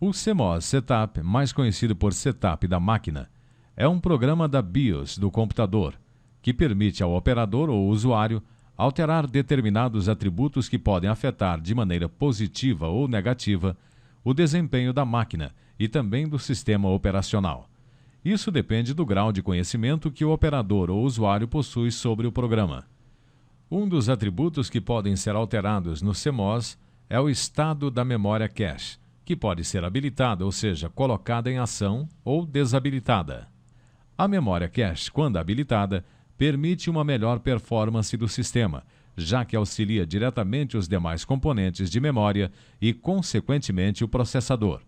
O CMOS Setup, mais conhecido por Setup da máquina, é um programa da BIOS do computador que permite ao operador ou usuário alterar determinados atributos que podem afetar de maneira positiva ou negativa o desempenho da máquina e também do sistema operacional. Isso depende do grau de conhecimento que o operador ou usuário possui sobre o programa. Um dos atributos que podem ser alterados no CMOS é o estado da memória cache, que pode ser habilitada, ou seja, colocada em ação, ou desabilitada. A memória cache, quando habilitada, permite uma melhor performance do sistema, já que auxilia diretamente os demais componentes de memória e, consequentemente, o processador.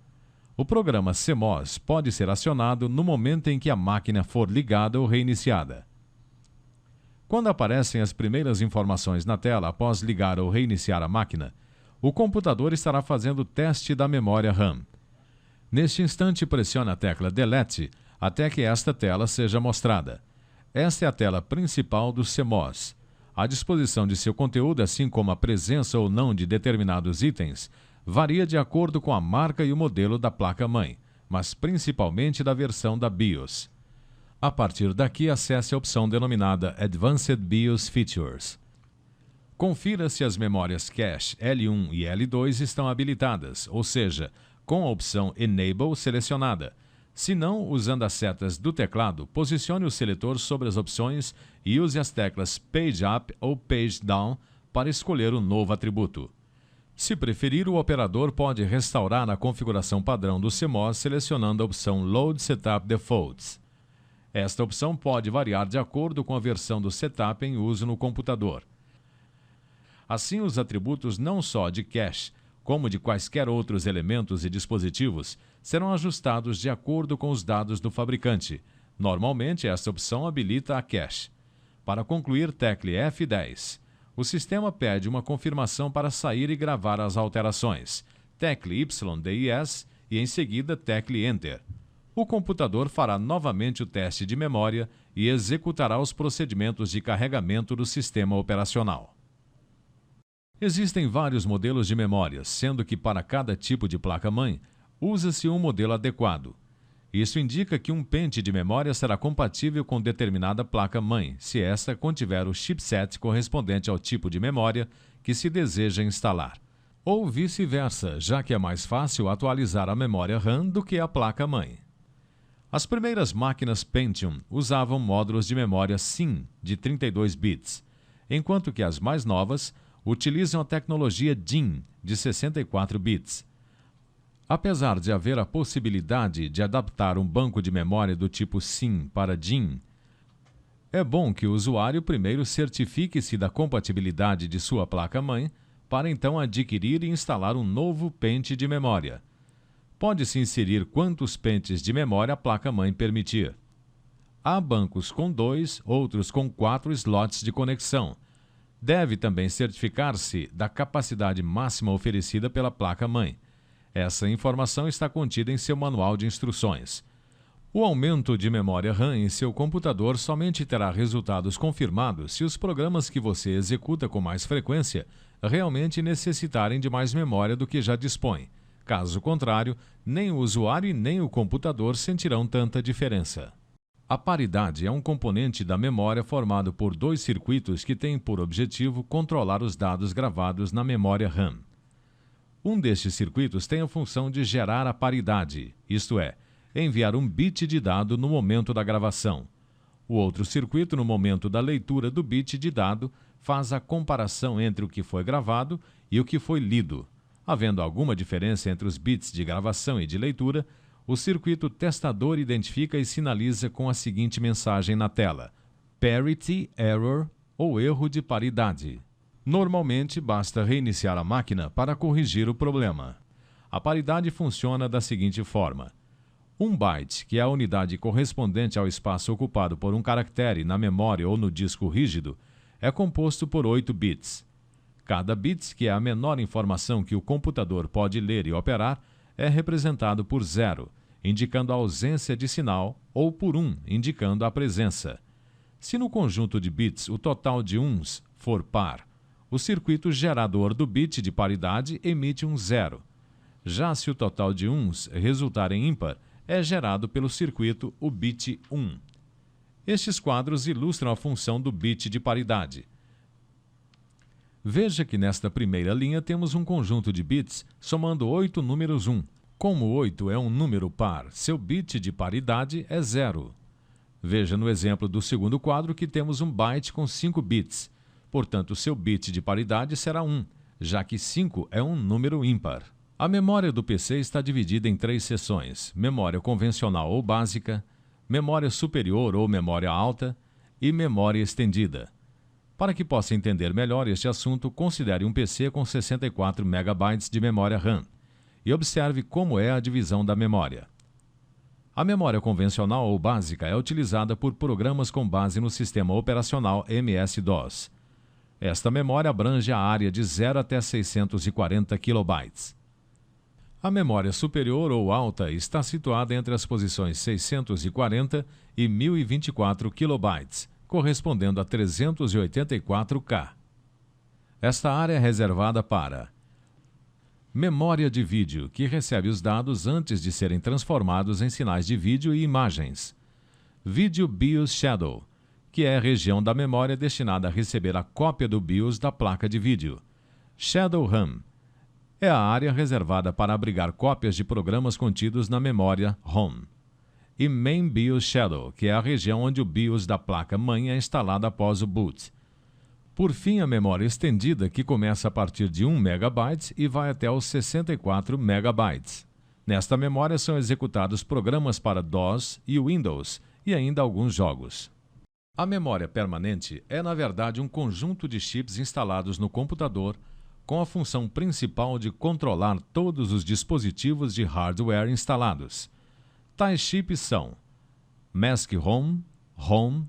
O programa CMOS pode ser acionado no momento em que a máquina for ligada ou reiniciada. Quando aparecem as primeiras informações na tela após ligar ou reiniciar a máquina, o computador estará fazendo o teste da memória RAM. Neste instante, pressione a tecla Delete até que esta tela seja mostrada. Esta é a tela principal do CMOS. A disposição de seu conteúdo, assim como a presença ou não de determinados itens, varia de acordo com a marca e o modelo da placa-mãe, mas principalmente da versão da BIOS. A partir daqui, acesse a opção denominada Advanced BIOS Features. Confira se as memórias cache L1 e L2 estão habilitadas, ou seja, com a opção Enable selecionada. Se não, usando as setas do teclado, posicione o seletor sobre as opções e use as teclas Page Up ou Page Down para escolher o novo atributo. Se preferir, o operador pode restaurar a configuração padrão do CMOS selecionando a opção Load Setup Defaults. Esta opção pode variar de acordo com a versão do setup em uso no computador. Assim, os atributos não só de cache, como de quaisquer outros elementos e dispositivos, serão ajustados de acordo com os dados do fabricante. Normalmente, esta opção habilita a cache. Para concluir, tecle F10. O sistema pede uma confirmação para sair e gravar as alterações. Tecle YDIS e, em seguida, tecle Enter. O computador fará novamente o teste de memória e executará os procedimentos de carregamento do sistema operacional. Existem vários modelos de memórias, sendo que para cada tipo de placa-mãe, usa-se um modelo adequado. Isso indica que um pente de memória será compatível com determinada placa-mãe, se esta contiver o chipset correspondente ao tipo de memória que se deseja instalar. Ou vice-versa, já que é mais fácil atualizar a memória RAM do que a placa-mãe. As primeiras máquinas Pentium usavam módulos de memória SIM de 32 bits, enquanto que as mais novas utilizam a tecnologia DIMM de 64 bits. Apesar de haver a possibilidade de adaptar um banco de memória do tipo SIM para DIMM, é bom que o usuário primeiro certifique-se da compatibilidade de sua placa-mãe para então adquirir e instalar um novo pente de memória. Pode-se inserir quantos pentes de memória a placa-mãe permitir. Há bancos com 2, outros com 4 slots de conexão. Deve também certificar-se da capacidade máxima oferecida pela placa-mãe. Essa informação está contida em seu manual de instruções. O aumento de memória RAM em seu computador somente terá resultados confirmados se os programas que você executa com mais frequência realmente necessitarem de mais memória do que já dispõe. Caso contrário, nem o usuário e nem o computador sentirão tanta diferença. A paridade é um componente da memória formado por dois circuitos que têm por objetivo controlar os dados gravados na memória RAM. Um destes circuitos tem a função de gerar a paridade, isto é, enviar um bit de dado no momento da gravação. O outro circuito, no momento da leitura do bit de dado, faz a comparação entre o que foi gravado e o que foi lido. Havendo alguma diferença entre os bits de gravação e de leitura, o circuito testador identifica e sinaliza com a seguinte mensagem na tela: Parity Error ou erro de paridade. Normalmente, basta reiniciar a máquina para corrigir o problema. A paridade funciona da seguinte forma: 1 byte, que é a unidade correspondente ao espaço ocupado por um caractere na memória ou no disco rígido, é composto por 8 bits. Cada bit, que é a menor informação que o computador pode ler e operar, é representado por 0, indicando a ausência de sinal, ou por 1, indicando a presença. Se no conjunto de bits o total de uns for par, o circuito gerador do bit de paridade emite um 0. Já se o total de uns resultar em ímpar, é gerado pelo circuito o bit 1. Estes quadros ilustram a função do bit de paridade. Veja que nesta primeira linha temos um conjunto de bits somando 8 números 1. Como 8 é um número par, seu bit de paridade é 0. Veja no exemplo do segundo quadro que temos um byte com 5 bits. Portanto, seu bit de paridade será 1, já que 5 é um número ímpar. A memória do PC está dividida em 3 seções: memória convencional ou básica, memória superior ou memória alta e memória estendida. Para que possa entender melhor este assunto, considere um PC com 64 MB de memória RAM e observe como é a divisão da memória. A memória convencional ou básica é utilizada por programas com base no sistema operacional MS-DOS. Esta memória abrange a área de 0 até 640 KB. A memória superior ou alta está situada entre as posições 640 e 1024 KB, correspondendo a 384K. Esta área é reservada para memória de vídeo, que recebe os dados antes de serem transformados em sinais de vídeo e imagens. Video BIOS Shadow, que é a região da memória destinada a receber a cópia do BIOS da placa de vídeo. Shadow RAM é a área reservada para abrigar cópias de programas contidos na memória ROM. E Main BIOS Shadow, que é a região onde o BIOS da placa-mãe é instalado após o boot. Por fim, a memória estendida, que começa a partir de 1 MB e vai até os 64 MB. Nesta memória são executados programas para DOS e Windows e ainda alguns jogos. A memória permanente é, na verdade, um conjunto de chips instalados no computador com a função principal de controlar todos os dispositivos de hardware instalados. Tais chips são Mask-ROM, ROM,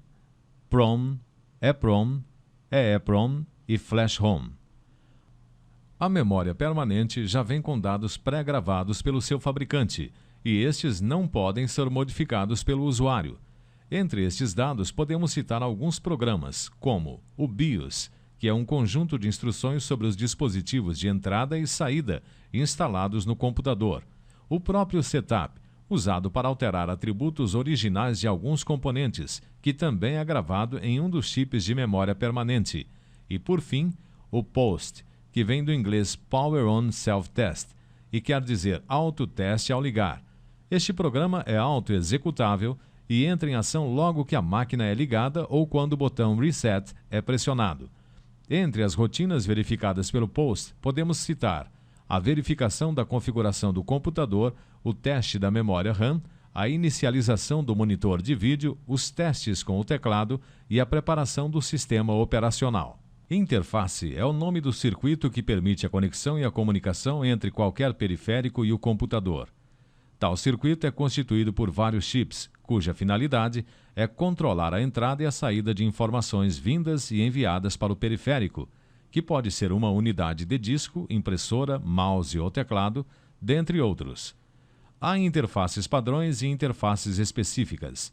PROM, EPROM, EEPROM e Flash-ROM. A memória permanente já vem com dados pré-gravados pelo seu fabricante e estes não podem ser modificados pelo usuário. Entre estes dados podemos citar alguns programas, como o BIOS, que é um conjunto de instruções sobre os dispositivos de entrada e saída instalados no computador, o próprio setup, usado para alterar atributos originais de alguns componentes, que também é gravado em um dos chips de memória permanente. E, por fim, o POST, que vem do inglês Power On Self-Test, e quer dizer autoteste ao ligar. Este programa é auto-executável e entra em ação logo que a máquina é ligada ou quando o botão Reset é pressionado. Entre as rotinas verificadas pelo POST, podemos citar a verificação da configuração do computador, o teste da memória RAM, a inicialização do monitor de vídeo, os testes com o teclado e a preparação do sistema operacional. Interface é o nome do circuito que permite a conexão e a comunicação entre qualquer periférico e o computador. Tal circuito é constituído por vários chips, cuja finalidade é controlar a entrada e a saída de informações vindas e enviadas para o periférico, que pode ser uma unidade de disco, impressora, mouse ou teclado, dentre outros. Há interfaces padrões e interfaces específicas.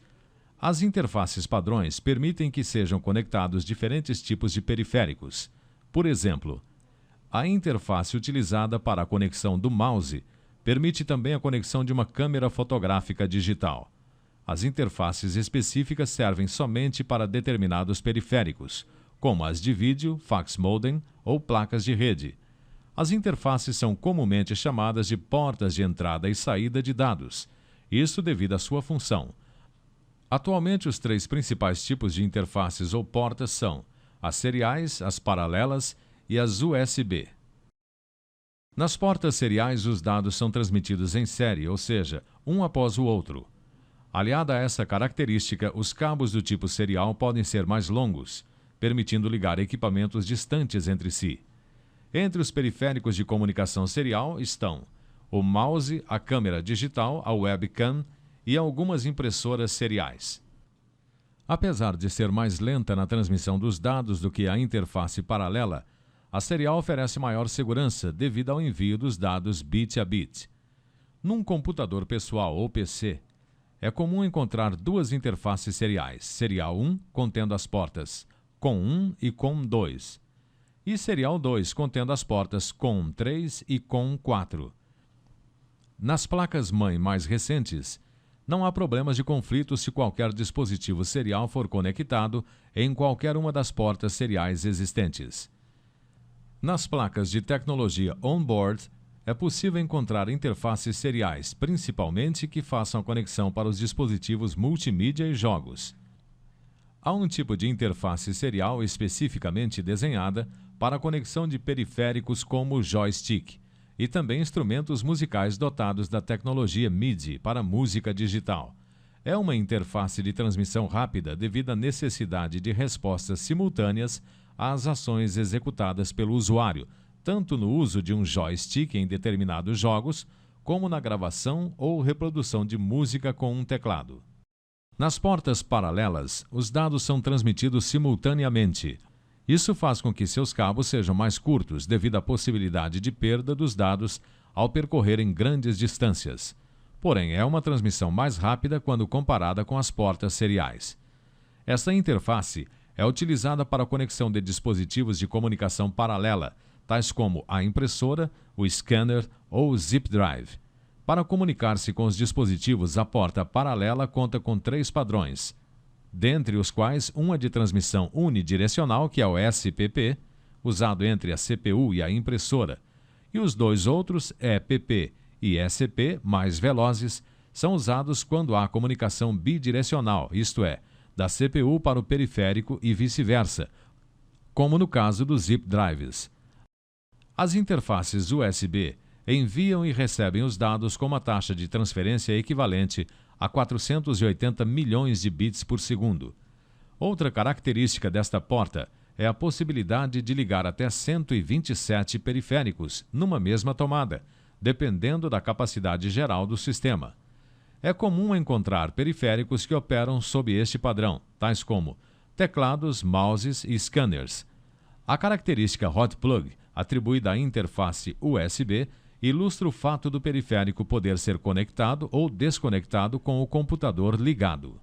As interfaces padrões permitem que sejam conectados diferentes tipos de periféricos. Por exemplo, a interface utilizada para a conexão do mouse permite também a conexão de uma câmera fotográfica digital. As interfaces específicas servem somente para determinados periféricos, como as de vídeo, fax modem ou placas de rede. As interfaces são comumente chamadas de portas de entrada e saída de dados, isso devido à sua função. Atualmente, os 3 principais tipos de interfaces ou portas são as seriais, as paralelas e as USB. Nas portas seriais, os dados são transmitidos em série, ou seja, um após o outro. Aliada a essa característica, os cabos do tipo serial podem ser mais longos, permitindo ligar equipamentos distantes entre si. Entre os periféricos de comunicação serial estão o mouse, a câmera digital, a webcam e algumas impressoras seriais. Apesar de ser mais lenta na transmissão dos dados do que a interface paralela, a serial oferece maior segurança devido ao envio dos dados bit a bit. Num computador pessoal ou PC, é comum encontrar 2 interfaces seriais, serial 1 contendo as portas COM1 e COM2, e serial 2 contendo as portas COM3 e COM4. Nas placas-mãe mais recentes, não há problemas de conflito se qualquer dispositivo serial for conectado em qualquer uma das portas seriais existentes. Nas placas de tecnologia on-board, é possível encontrar interfaces seriais, principalmente que façam a conexão para os dispositivos multimídia e jogos. Há um tipo de interface serial especificamente desenhada para a conexão de periféricos como o joystick, e também instrumentos musicais dotados da tecnologia MIDI para música digital. É uma interface de transmissão rápida devido à necessidade de respostas simultâneas às ações executadas pelo usuário, tanto no uso de um joystick em determinados jogos, como na gravação ou reprodução de música com um teclado. Nas portas paralelas, os dados são transmitidos simultaneamente. Isso faz com que seus cabos sejam mais curtos devido à possibilidade de perda dos dados ao percorrerem grandes distâncias. Porém, é uma transmissão mais rápida quando comparada com as portas seriais. Esta interface é utilizada para a conexão de dispositivos de comunicação paralela, tais como a impressora, o scanner ou o zip drive. Para comunicar-se com os dispositivos, a porta paralela conta com 3 padrões, dentre os quais um é de transmissão unidirecional, que é o SPP, usado entre a CPU e a impressora, e os 2 outros, EPP e SP, mais velozes, são usados quando há comunicação bidirecional, isto é, da CPU para o periférico e vice-versa, como no caso dos zip drives. As interfaces USB enviam e recebem os dados com uma taxa de transferência equivalente a 480 milhões de bits por segundo. Outra característica desta porta é a possibilidade de ligar até 127 periféricos numa mesma tomada, dependendo da capacidade geral do sistema. É comum encontrar periféricos que operam sob este padrão, tais como teclados, mouses e scanners. A característica Hot Plug, atribuída à interface USB, ilustra o fato do periférico poder ser conectado ou desconectado com o computador ligado.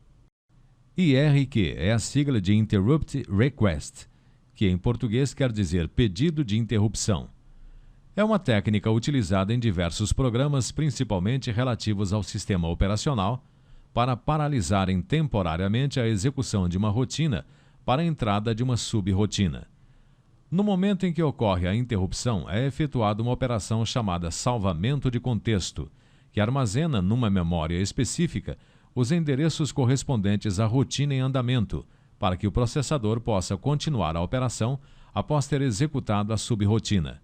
IRQ é a sigla de Interrupt Request, que em português quer dizer pedido de interrupção. É uma técnica utilizada em diversos programas, principalmente relativos ao sistema operacional, para paralisarem temporariamente a execução de uma rotina para a entrada de uma sub-rotina. No momento em que ocorre a interrupção, é efetuada uma operação chamada salvamento de contexto, que armazena numa memória específica os endereços correspondentes à rotina em andamento, para que o processador possa continuar a operação após ter executado a sub-rotina.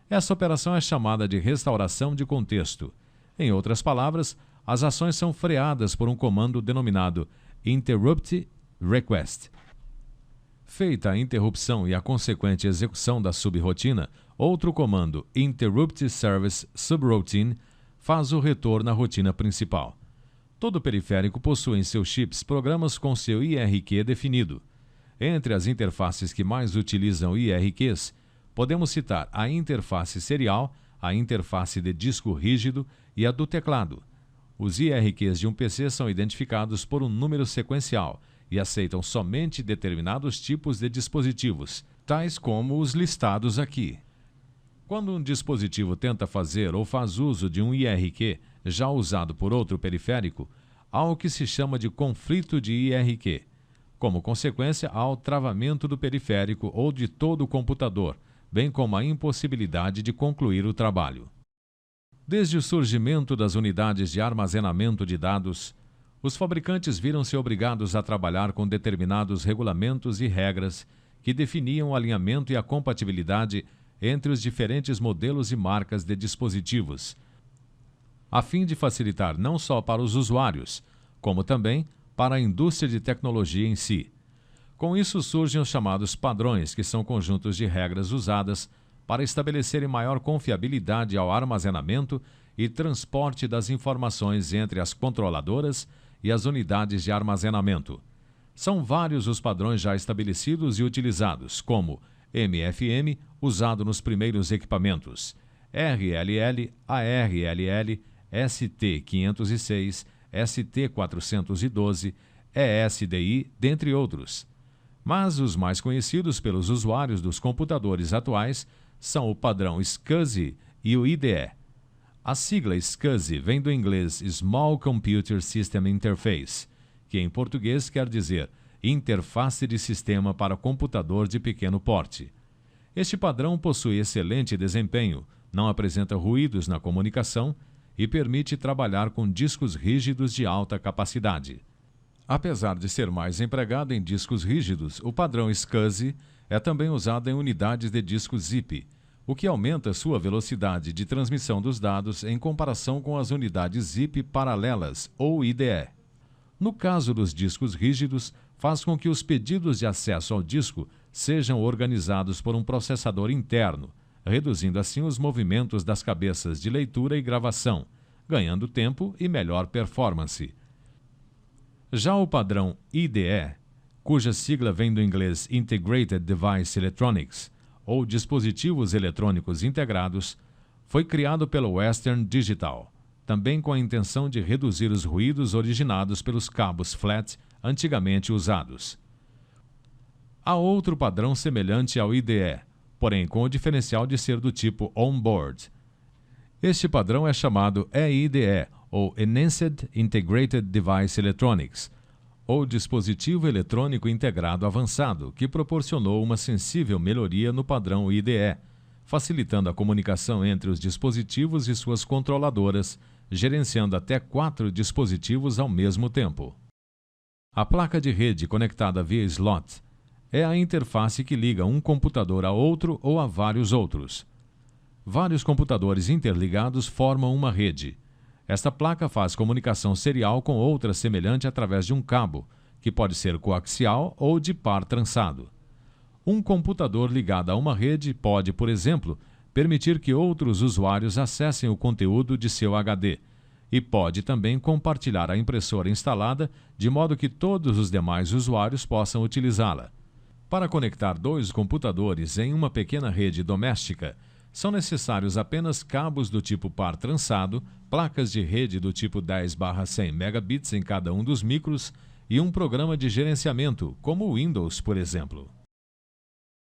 Essa operação é chamada de restauração de contexto. Em outras palavras, as ações são freadas por um comando denominado Interrupt Request. Feita a interrupção e a consequente execução da sub-rotina, outro comando, Interrupt Service Subroutine, faz o retorno à rotina principal. Todo periférico possui em seus chips programas com seu IRQ definido. Entre as interfaces que mais utilizam IRQs, podemos citar a interface serial, a interface de disco rígido e a do teclado. Os IRQs de um PC são identificados por um número sequencial e aceitam somente determinados tipos de dispositivos, tais como os listados aqui. Quando um dispositivo tenta fazer ou faz uso de um IRQ já usado por outro periférico, há o que se chama de conflito de IRQ. Como consequência, há o travamento do periférico ou de todo o computador, bem como a impossibilidade de concluir o trabalho. Desde o surgimento das unidades de armazenamento de dados, os fabricantes viram-se obrigados a trabalhar com determinados regulamentos e regras que definiam o alinhamento e a compatibilidade entre os diferentes modelos e marcas de dispositivos, a fim de facilitar não só para os usuários, como também para a indústria de tecnologia em si. Com isso surgem os chamados padrões, que são conjuntos de regras usadas para estabelecerem maior confiabilidade ao armazenamento e transporte das informações entre as controladoras e as unidades de armazenamento. São vários os padrões já estabelecidos e utilizados, como MFM, usado nos primeiros equipamentos, RLL, ARLL, ST506, ST412, ESDI, dentre outros. Mas os mais conhecidos pelos usuários dos computadores atuais são o padrão SCSI e o IDE. A sigla SCSI vem do inglês Small Computer System Interface, que em português quer dizer Interface de Sistema para Computador de Pequeno Porte. Este padrão possui excelente desempenho, não apresenta ruídos na comunicação e permite trabalhar com discos rígidos de alta capacidade. Apesar de ser mais empregado em discos rígidos, o padrão SCSI é também usado em unidades de disco ZIP, o que aumenta sua velocidade de transmissão dos dados em comparação com as unidades ZIP paralelas ou IDE. No caso dos discos rígidos, faz com que os pedidos de acesso ao disco sejam organizados por um processador interno, reduzindo assim os movimentos das cabeças de leitura e gravação, ganhando tempo e melhor performance. Já o padrão IDE, cuja sigla vem do inglês Integrated Device Electronics, ou dispositivos eletrônicos integrados, foi criado pela Western Digital, também com a intenção de reduzir os ruídos originados pelos cabos flat antigamente usados. Há outro padrão semelhante ao IDE, porém com o diferencial de ser do tipo on-board. Este padrão é chamado EIDE, ou Enhanced Integrated Device Electronics, ou dispositivo eletrônico integrado avançado, que proporcionou uma sensível melhoria no padrão IDE, facilitando a comunicação entre os dispositivos e suas controladoras, gerenciando até 4 dispositivos ao mesmo tempo. A placa de rede conectada via slot é a interface que liga um computador a outro ou a vários outros. Vários computadores interligados formam uma rede. Esta placa faz comunicação serial com outra semelhante através de um cabo, que pode ser coaxial ou de par trançado. Um computador ligado a uma rede pode, por exemplo, permitir que outros usuários acessem o conteúdo de seu HD e pode também compartilhar a impressora instalada de modo que todos os demais usuários possam utilizá-la. Para conectar 2 computadores em uma pequena rede doméstica, são necessários apenas cabos do tipo par trançado, placas de rede do tipo 10/100 megabits em cada um dos micros e um programa de gerenciamento, como o Windows, por exemplo.